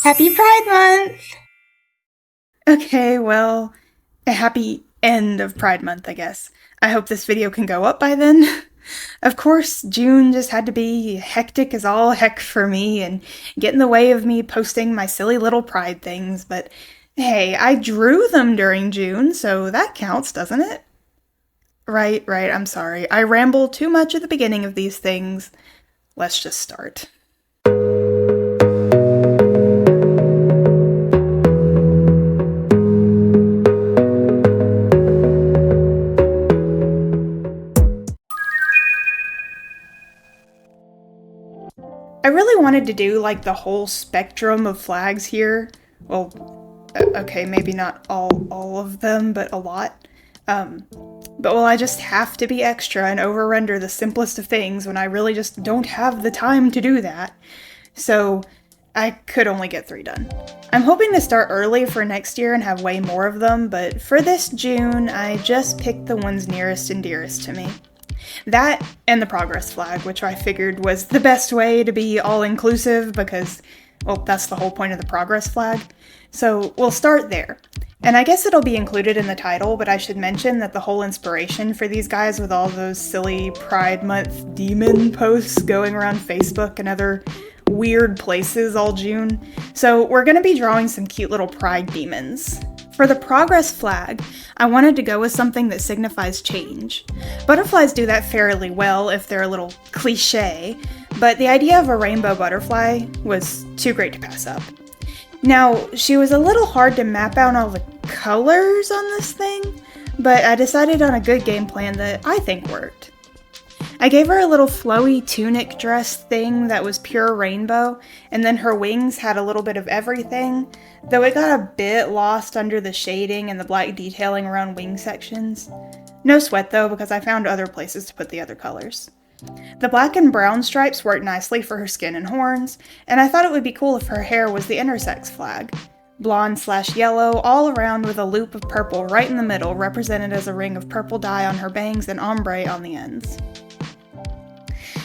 Happy Pride Month! Okay, well, a happy end of Pride Month, I guess. I hope this video can go up by then. Of course, June just had to be hectic as all heck for me and get in the way of me posting my silly little Pride things, but hey, I drew them during June, so that counts, doesn't it? Right, I'm sorry. I ramble too much at the beginning of these things. Let's just start. I really wanted to do like the whole spectrum of flags here. Well, okay, maybe not all of them, but a lot. But well, I just have to be extra and over-render the simplest of things when I really just don't have the time to do that. So I could only get 3 done. I'm hoping to start early for next year and have way more of them, but for this June, I just picked the ones nearest and dearest to me. That and the progress flag, which I figured was the best way to be all-inclusive because, well, that's the whole point of the progress flag. So we'll start there. And I guess it'll be included in the title, but I should mention that the whole inspiration for these guys with all those silly Pride Month demon posts going around Facebook and other weird places all June. So we're going to be drawing some cute little pride demons. For the progress flag, I wanted to go with something that signifies change. Butterflies do that fairly well if they're a little cliche, but the idea of a rainbow butterfly was too great to pass up. Now, she was a little hard to map out all the colors on this thing, but I decided on a good game plan that I think worked. I gave her a little flowy tunic dress thing that was pure rainbow, and then her wings had a little bit of everything, though it got a bit lost under the shading and the black detailing around wing sections. No sweat though, because I found other places to put the other colors. The black and brown stripes worked nicely for her skin and horns, and I thought it would be cool if her hair was the intersex flag. Blonde/yellow all around with a loop of purple right in the middle, represented as a ring of purple dye on her bangs and ombre on the ends.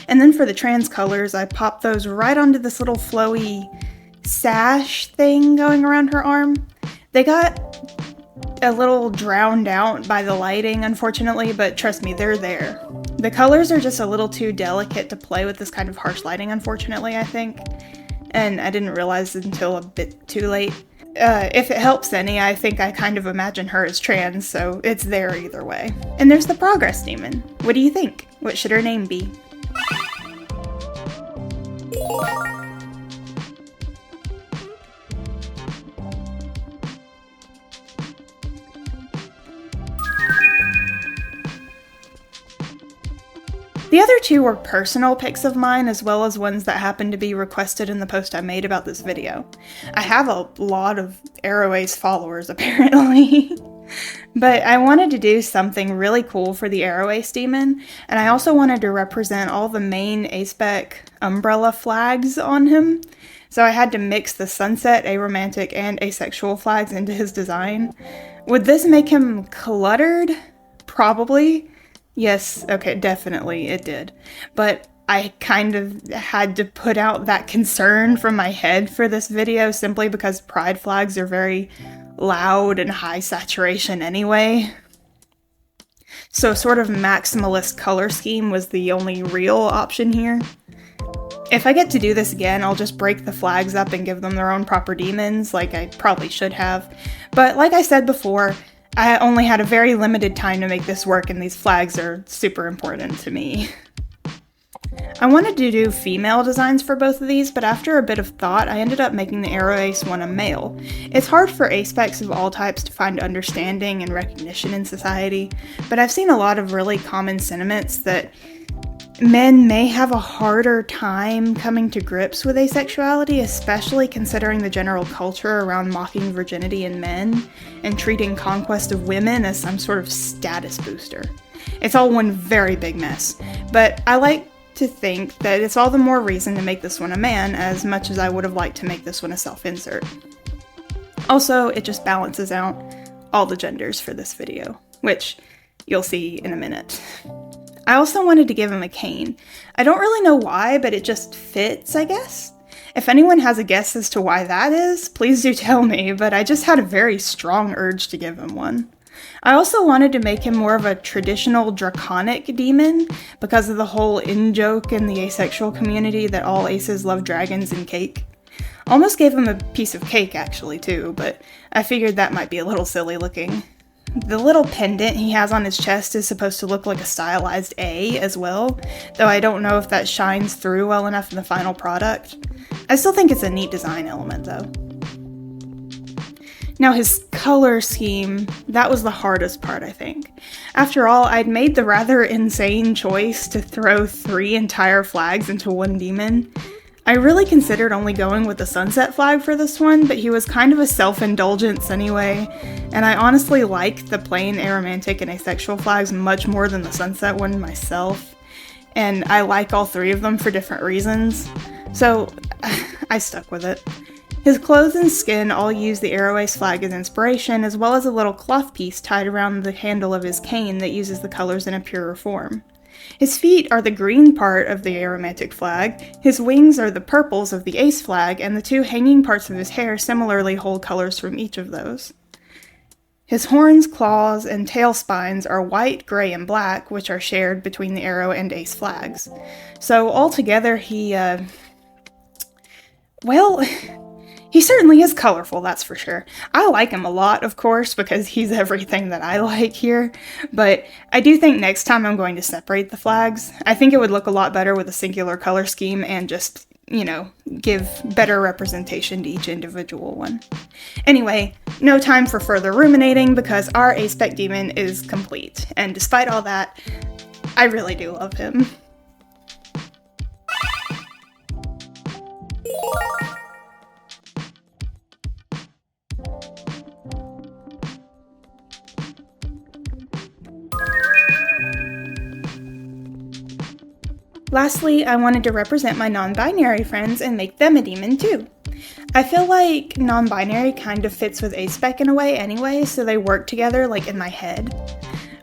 And then for the trans colors, I popped those right onto this little flowy sash thing going around her arm. They got a little drowned out by the lighting, unfortunately, but trust me, they're there. The colors are just a little too delicate to play with this kind of harsh lighting, unfortunately, I think. And I didn't realize until a bit too late. If it helps any, I think I kind of imagine her as trans, so it's there either way. And there's the progress demon. What do you think? What should her name be? The other 2 were personal pics of mine, as well as ones that happened to be requested in the post I made about this video. I have a lot of ArrowAce followers, apparently. But I wanted to do something really cool for the ArrowAce demon, and I also wanted to represent all the main ASPEC umbrella flags on him. So I had to mix the sunset, aromantic, and asexual flags into his design. Would this make him cluttered? Probably. Yes, okay, definitely it did. But I kind of had to put out that concern from my head for this video simply because pride flags are very loud and high saturation anyway. So sort of maximalist color scheme was the only real option here. If I get to do this again, I'll just break the flags up and give them their own proper demons, like I probably should have. But like I said before, I only had a very limited time to make this work, and these flags are super important to me. I wanted to do female designs for both of these, but after a bit of thought, I ended up making the ArrowAce one a male. It's hard for aspecs of all types to find understanding and recognition in society, but I've seen a lot of really common sentiments that men may have a harder time coming to grips with asexuality, especially considering the general culture around mocking virginity in men and treating conquest of women as some sort of status booster. It's all one very big mess, but I like to think that it's all the more reason to make this one a man, as much as I would have liked to make this one a self-insert. Also, it just balances out all the genders for this video, which you'll see in a minute. I also wanted to give him a cane. I don't really know why, but it just fits, I guess. If anyone has a guess as to why that is, please do tell me, but I just had a very strong urge to give him one. I also wanted to make him more of a traditional draconic demon because of the whole in-joke in the asexual community that all aces love dragons and cake. Almost gave him a piece of cake actually too, but I figured that might be a little silly looking. The little pendant he has on his chest is supposed to look like a stylized A as well, though I don't know if that shines through well enough in the final product. I still think it's a neat design element though. Now his color scheme, that was the hardest part, I think. After all, I'd made the rather insane choice to throw 3 entire flags into one demon. I really considered only going with the sunset flag for this one, but he was kind of a self-indulgence anyway, and I honestly like the plain aromantic and asexual flags much more than the sunset one myself, and I like all 3 of them for different reasons, so I stuck with it. His clothes and skin all use the Arrow Ace flag as inspiration, as well as a little cloth piece tied around the handle of his cane that uses the colors in a purer form. His feet are the green part of the aromantic flag, his wings are the purples of the Ace flag, and the 2 hanging parts of his hair similarly hold colors from each of those. His horns, claws, and tail spines are white, gray, and black, which are shared between the Arrow and Ace flags. So altogether he certainly is colorful, that's for sure. I like him a lot, of course, because he's everything that I like here, but I do think next time I'm going to separate the flags. I think it would look a lot better with a singular color scheme and just, give better representation to each individual one. Anyway, no time for further ruminating because our A-Spec demon is complete, and despite all that, I really do love him. Lastly, I wanted to represent my non-binary friends and make them a demon too. I feel like non-binary kind of fits with A-Spec in a way anyway, so they work together like in my head.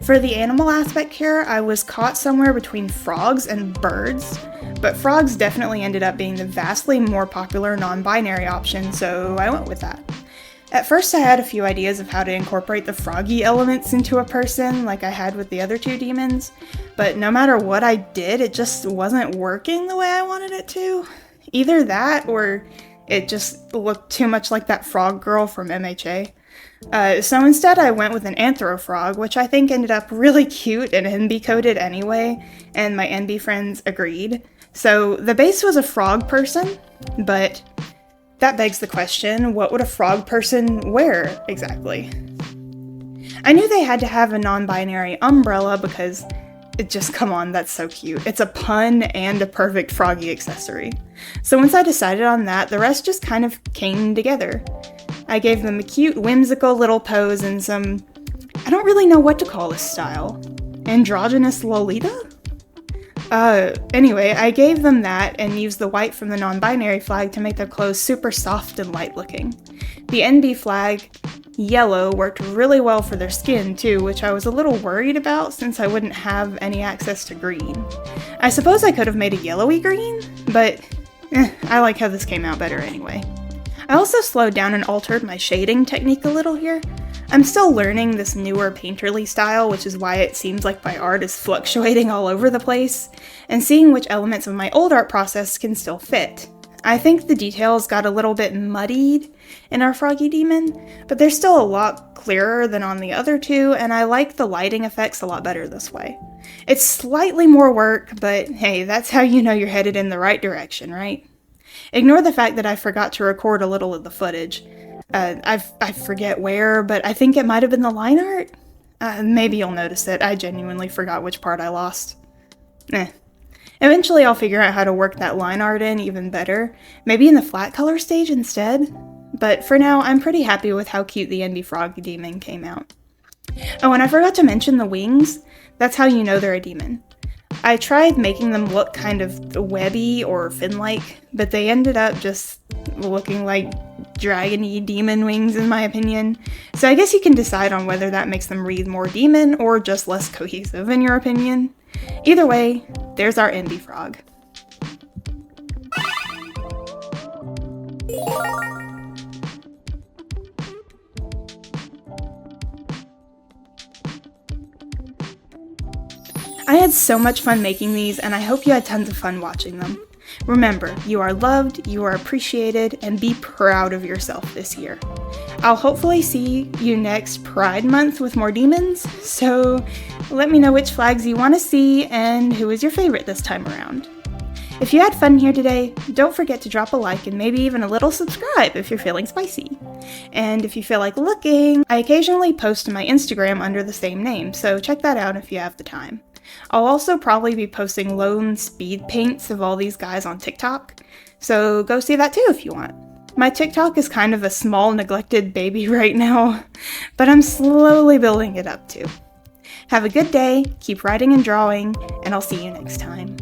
For the animal aspect here, I was caught somewhere between frogs and birds, but frogs definitely ended up being the vastly more popular non-binary option, so I went with that. At first I had a few ideas of how to incorporate the froggy elements into a person like I had with the other 2 demons, but no matter what I did, it just wasn't working the way I wanted it to. Either that or it just looked too much like that frog girl from MHA. So instead I went with an anthrofrog, which I think ended up really cute and NB-coded anyway, and my NB friends agreed. So the base was a frog person, but that begs the question, what would a frog person wear exactly? I knew they had to have a non-binary umbrella because come on, that's so cute. It's a pun and a perfect froggy accessory. So once I decided on that, the rest just kind of came together. I gave them a cute, whimsical little pose and some, I don't really know what to call this style. Androgynous Lolita? Anyway, I gave them that and used the white from the non-binary flag to make their clothes super soft and light looking. The NB flag, yellow, worked really well for their skin too, which I was a little worried about since I wouldn't have any access to green. I suppose I could have made a yellowy green, but I like how this came out better anyway. I also slowed down and altered my shading technique a little here. I'm still learning this newer painterly style, which is why it seems like my art is fluctuating all over the place, and seeing which elements of my old art process can still fit. I think the details got a little bit muddied in our Froggy Demon, but they're still a lot clearer than on the other 2, and I like the lighting effects a lot better this way. It's slightly more work, but hey, that's how you know you're headed in the right direction, right? Ignore the fact that I forgot to record a little of the footage. I forget where, but I think it might have been the line art? Maybe you'll notice it. I genuinely forgot which part I lost. Eventually I'll figure out how to work that line art in even better, maybe in the flat color stage instead. But for now, I'm pretty happy with how cute the NB Frog Demon came out. Oh, and I forgot to mention the wings. That's how you know they're a demon. I tried making them look kind of webby or fin-like, but they ended up just looking like dragon-y demon wings in my opinion. So I guess you can decide on whether that makes them read more demon or just less cohesive in your opinion. Either way, there's our NB Frog. I had so much fun making these, and I hope you had tons of fun watching them. Remember, you are loved, you are appreciated, and be proud of yourself this year. I'll hopefully see you next Pride Month with more demons, so let me know which flags you want to see and who is your favorite this time around. If you had fun here today, don't forget to drop a like and maybe even a little subscribe if you're feeling spicy. And if you feel like looking, I occasionally post to my Instagram under the same name, so check that out if you have the time. I'll also probably be posting lone speed paints of all these guys on TikTok, so go see that too if you want. My TikTok is kind of a small, neglected baby right now, but I'm slowly building it up too. Have a good day, keep writing and drawing, and I'll see you next time.